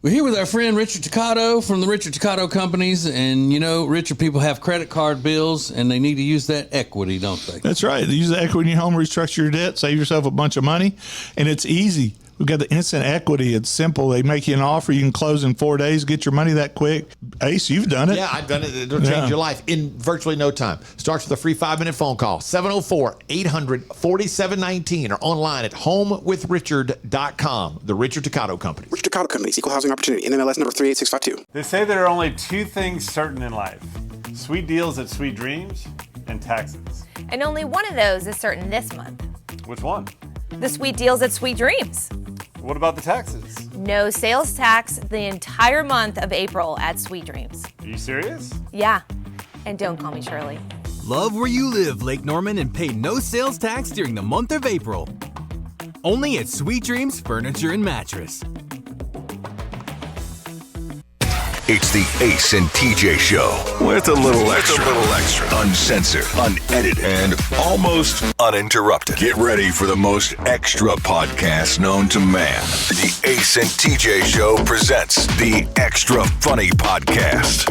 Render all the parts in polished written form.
We're here with our friend Richard Toccato from the Richard Toccato Companies. And, you know, richer people have credit card bills, and they need to use that equity, don't they? That's right. Use the equity in your home, restructure your debt, save yourself a bunch of money, and it's easy. We've got the instant equity. It's simple. They make you an offer. You can close in 4 days, get your money that quick. Ace, you've done it. Yeah, I've done it. It'll change your life in virtually no time. Starts with a free 5-minute phone call, 704-800-4719, or online at homewithrichard.com. The Richard Toccato Company. Richard Toccato Companies, Equal Housing Opportunity, NMLS number 38652. They say there are only two things certain in life: sweet deals at Sweet Dreams and taxes. And only one of those is certain this month. Which one? The sweet deals at Sweet Dreams. What about the taxes? No sales tax the entire month of April at Sweet Dreams. Are you serious? Yeah. And don't call me Shirley. Love where you live, Lake Norman, and pay no sales tax during the month of April. Only at Sweet Dreams Furniture and Mattress. It's the Ace and TJ Show with a little extra. Uncensored, unedited, and almost uninterrupted. Get ready for the most extra podcast known to man. The Ace and TJ Show presents the Extra Funny Podcast.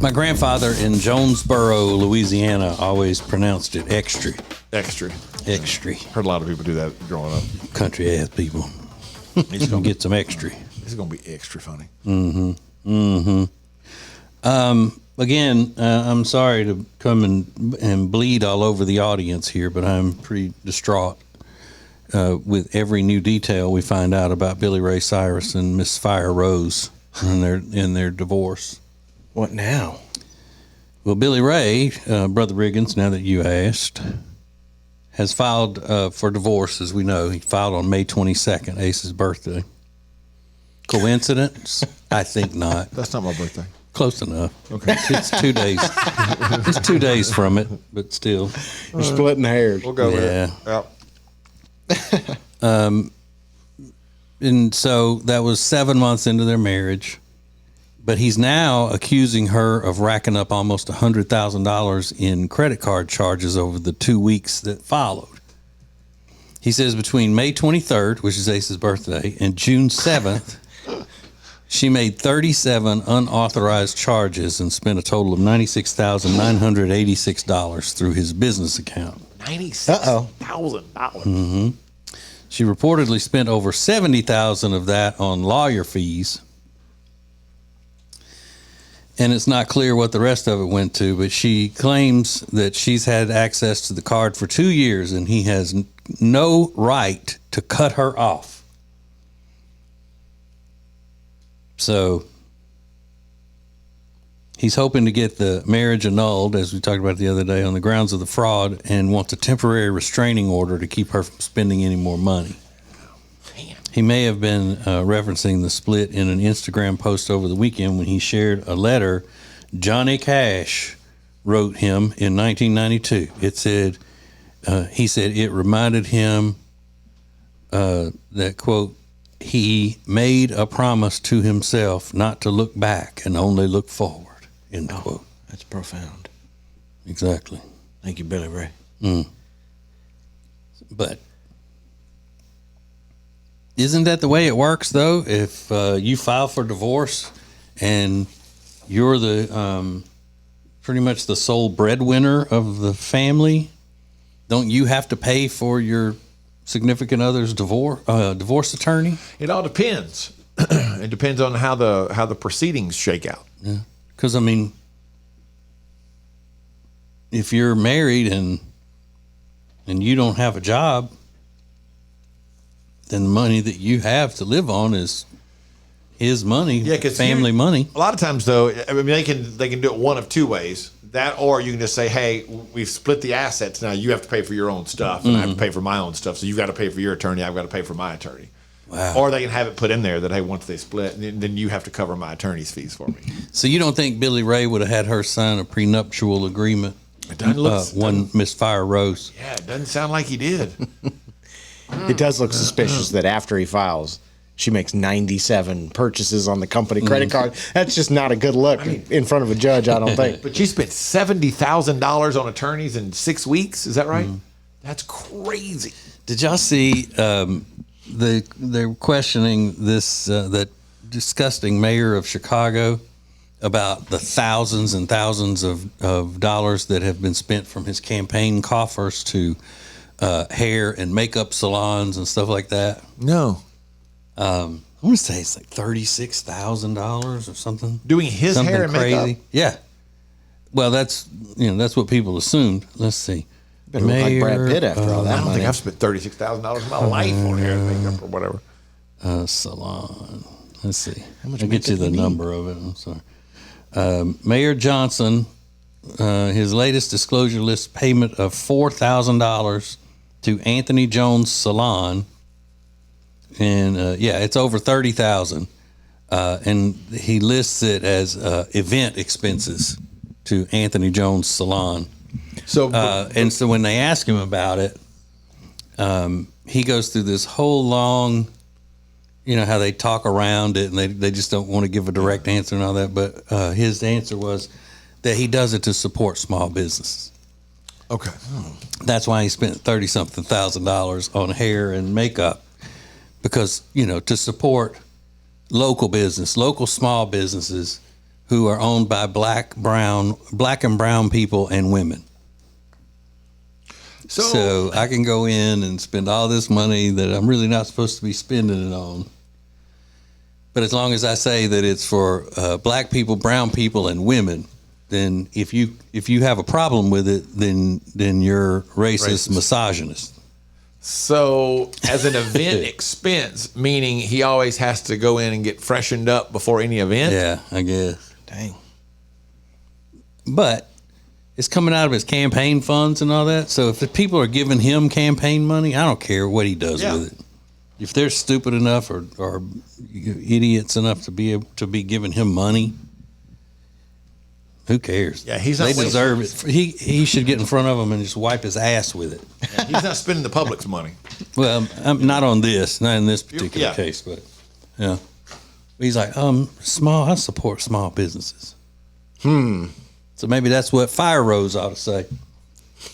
My grandfather in Jonesboro, Louisiana, always pronounced it extra. Extra. Extra. Heard a lot of people do that growing up. Country ass people. He's going to get some extra. This is going to be extra funny. Again, I'm sorry to come and bleed all over the audience here, but I'm pretty distraught with every new detail we find out about Billy Ray Cyrus and Miss Fire Rose in their divorce. What now? Well, Billy Ray, Brother Riggins, now that you asked, has filed for divorce, as we know. He filed on May 22nd, Ace's birthday. Coincidence? I think not. That's not my birthday. Close enough. Okay. It's 2 days. It's 2 days from it, but still. You're splitting hairs. We'll go with it. Yep. And so that was 7 months into their marriage. But he's now accusing her of racking up almost $100,000 in credit card charges over the 2 weeks that followed. He says between May 23rd, which is Ace's birthday, and June 7th, she made 37 unauthorized charges and spent a total of $96,986 through his business account. $96,000. She reportedly spent over $70,000 of that on lawyer fees. And it's not clear what the rest of it went to, but she claims that she's had access to the card for 2 years and he has no right to cut her off. So he's hoping to get the marriage annulled, as we talked about the other day, on the grounds of the fraud, and wants a temporary restraining order to keep her from spending any more money. He may have been referencing the split in an Instagram post over the weekend when he shared a letter Johnny Cash wrote him in 1992. It said, he said it reminded him that, quote, he made a promise to himself not to look back and only look forward, end quote. That's profound. Exactly. Thank you, Billy Ray. But isn't that the way it works, though? If you file for divorce and you're the pretty much the sole breadwinner of the family, don't you have to pay for your significant other's divorce attorney? It all depends. It depends on how the proceedings shake out. Yeah, because I mean, if you're married and you don't have a job, then the money that you have to live on is his money, family money. A lot of times, though, I mean, they can do it one of two ways. That, or you can just say, hey, we've split the assets. Now you have to pay for your own stuff, and I have to pay for my own stuff. So you've got to pay for your attorney. I've got to pay for my attorney. Wow. Or they can have it put in there that, hey, once they split, then you have to cover my attorney's fees for me. So you don't think Billy Ray would have had her sign a prenuptial agreement? It doesn't look Miss Fire Rose. Yeah, it doesn't sound like he did. It does look suspicious that after he files, she makes 97 purchases on the company credit card. That's just not a good look in front of a judge, I don't think. But she spent $70,000 on attorneys in 6 weeks. Is that right? That's crazy. Did y'all see they're questioning this that disgusting mayor of Chicago about the thousands and thousands of dollars that have been spent from his campaign coffers to hair and makeup salons and stuff like that. No. I want to say it's like $36,000 or something. Doing his something hair and makeup? Yeah. Well, that's what people assumed. Let's see. Better look like Brad Pitt after all that I don't money. think I've spent $36,000 in my life on hair and makeup or whatever. Salon. Let's see. much I'll get you makeup the you need? number of it. I'm sorry. Mayor Johnson, his latest disclosure lists payment of $4,000 to Anthony Jones Salon, and it's over $30,000, and he lists it as event expenses to Anthony Jones Salon. So, And so when they ask him about it, he goes through this whole long, how they talk around it and they just don't want to give a direct answer and all that. But his answer was that he does it to support small businesses. okay. That's why he spent $30-something thousand on hair and makeup, because, to support local small businesses who are owned by black and brown people and women. So I can go in and spend all this money that I'm really not supposed to be spending it on. But as long as I say that it's for black people, brown people, and women, then if you have a problem with it, then you're racist. Misogynist. So, as an event expense, meaning he always has to go in and get freshened up before any event? Yeah, I guess. Dang. But it's coming out of his campaign funds and all that. So if the people are giving him campaign money, I don't care what he does with it. If they're stupid enough or idiots enough to be able to be giving him money, who cares? Yeah, he's not They deserve it. He should get in front of them and just wipe his ass with it. Yeah, he's not spending the public's money. Well, I'm not on this, not in this particular Yeah. case, but yeah. He's like, I support small businesses. So maybe that's what Fire Rose ought to say.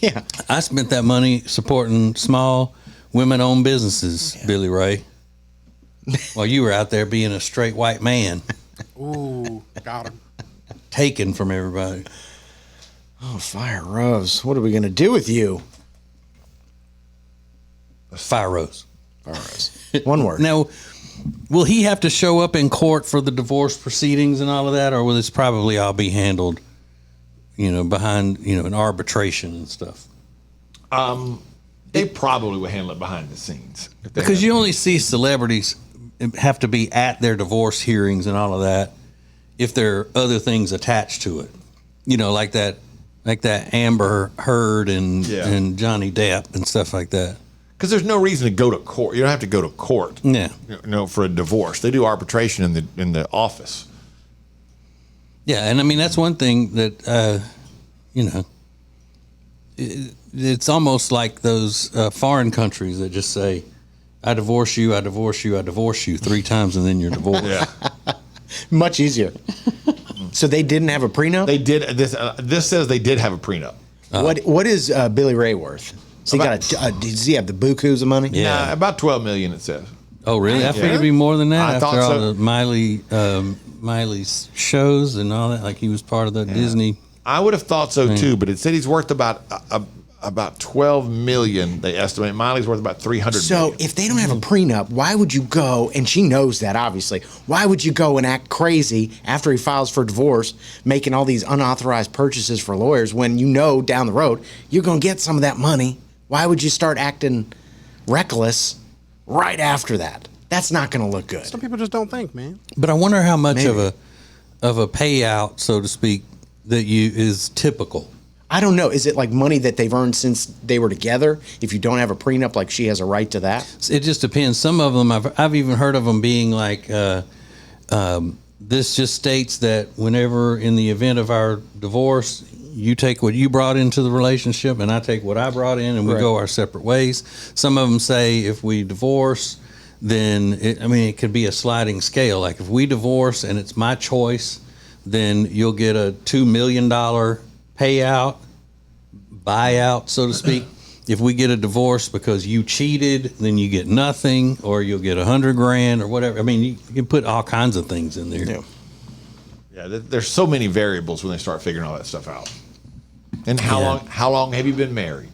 Yeah. I spent that money supporting small women-owned businesses, Billy Ray, while you were out there being a straight white man. Ooh, got him. Taken from everybody. Oh, Fire Rose. What are we going to do with you? Fire Rose. Fire Rose. One word. Now, will he have to show up in court for the divorce proceedings and all of that, or will this probably all be handled, behind, an arbitration and stuff? They probably would handle it behind the scenes. Because you only see celebrities have to be at their divorce hearings and all of that if there are other things attached to it. Like that Amber Heard and Johnny Depp and stuff like that. Because there's no reason to go to court. You don't have to go to court. Yeah. For a divorce. They do arbitration in the office. Yeah, and I mean that's one thing that it's almost like those foreign countries that just say, "I divorce you, I divorce you, I divorce you" 3 times, and then you're divorced. Yeah. Much easier. So they didn't have a prenup? They did. This says they did have a prenup. What is Billy Ray worth? So does he have the bukus of money? Yeah, about $12 million. It says. Oh, really? I figured it'd be more than that I after thought all so. the Miley's shows and all that. Like he was part of the Disney. I would have thought so too, but it said he's worth about $12 million. They estimate Miley's worth about $300 So million. if they don't have a prenup, why would you go, and she knows that obviously, why would you go and act crazy after he files for divorce, making all these unauthorized purchases for lawyers when you know down the road you're going to get some of that money? Why would you start acting reckless right after that? That's not going to look good. Some people just don't think, man. But I wonder how much Maybe. of a payout, so to speak, that is typical. I don't know. Is it like money that they've earned since they were together? If you don't have a prenup, like she has a right to that? It just depends. Some of them, I've even heard of them being like, this just states that whenever in the event of our divorce, you take what you brought into the relationship and I take what I brought in and we go our separate ways. Some of them say if we divorce, then it could be a sliding scale. Like if we divorce and it's my choice, then you'll get a $2 million buyout, so to speak. if we get a divorce because you cheated, then you get nothing, or you'll get $100,000 or whatever. I mean, you can put all kinds of things in there. Yeah. Yeah, there's so many variables when they start figuring all that stuff out. And how long have you been married?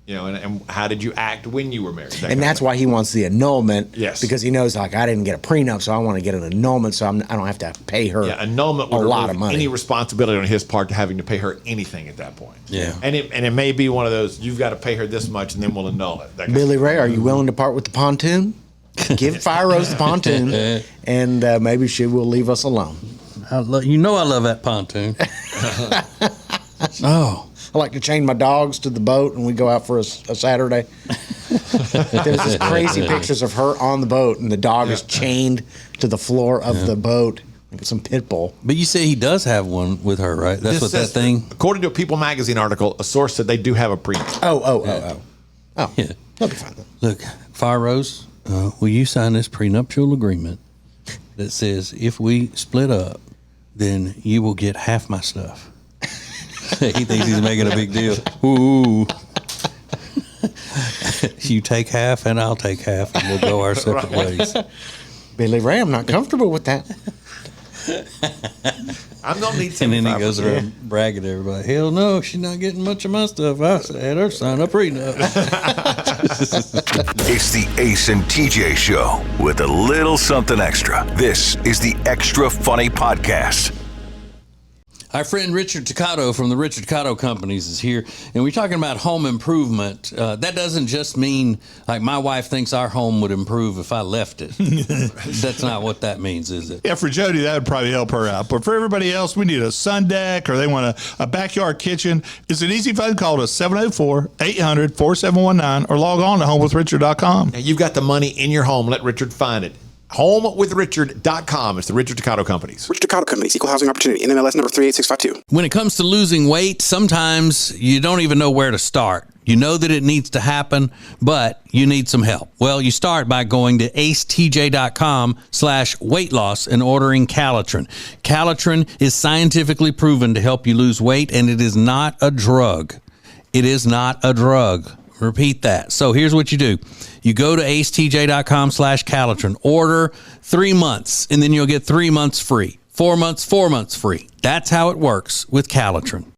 You know, and how did you act when you were married? And that's why he wants the annulment. Yes. Because he knows, like, I didn't get a prenup, so I want to get an annulment, so I don't have to pay her annulment would a lot of remove money. any responsibility on his part to having to pay her anything at that point. Yeah. And it may be one of those, you've got to pay her this much and then we'll annul it. Billy Ray, are you willing to part with the pontoon? Give Fire Rose the pontoon, and maybe she will leave us alone. I love that pontoon. Oh. I like to chain my dogs to the boat, and we go out for a Saturday. There's this crazy pictures of her on the boat, and the dog is chained to the floor of the boat, like some pit bull. But you say he does have one with her, right? That's what that thing. According to a People magazine article, a source said they do have a prenup. Oh. Yeah. That'll be fine then. Look, Fire Rose, will you sign this prenuptial agreement that says if we split up, then you will get half my stuff? He thinks he's making a big deal. Ooh. You take half and I'll take half, and we'll go our separate ways. Billy Ray, I'm not comfortable with that. I'm going to need 75%. And then he goes around bragging to everybody, hell no, she's not getting much of my stuff. I had her sign a prenup. It's the Ace and TJ Show with a little something extra. This is the Extra Funny Podcast. Our friend Richard Toccato from the Richard Toccato Companies is here, and we're talking about home improvement. That doesn't just mean, like, my wife thinks our home would improve if I left it. That's not what that means, is it? Yeah, for Jody, that would probably help her out. But for everybody else, we need a sun deck, or they want a backyard kitchen. It's an easy phone call to 704-800-4719 or log on to homewithrichard.com. Now, you've got the money in your home. Let Richard find it. HomeWithRichard.com. It's the Richard Toccato Companies. Richard Toccato Companies, Equal Housing Opportunity, NMLS number 38652. When it comes to losing weight, sometimes you don't even know where to start. You know that it needs to happen, but you need some help. Well, you start by going to acetj.com/weight loss and ordering Calitrin. Calitrin is scientifically proven to help you lose weight, and it is not a drug. It is not a drug. Repeat that. So here's what you do. You go to acetj.com/Calitrin, order 3 months, and then you'll get 3 months free. 4 months, 4 months free. That's how it works with Calitrin.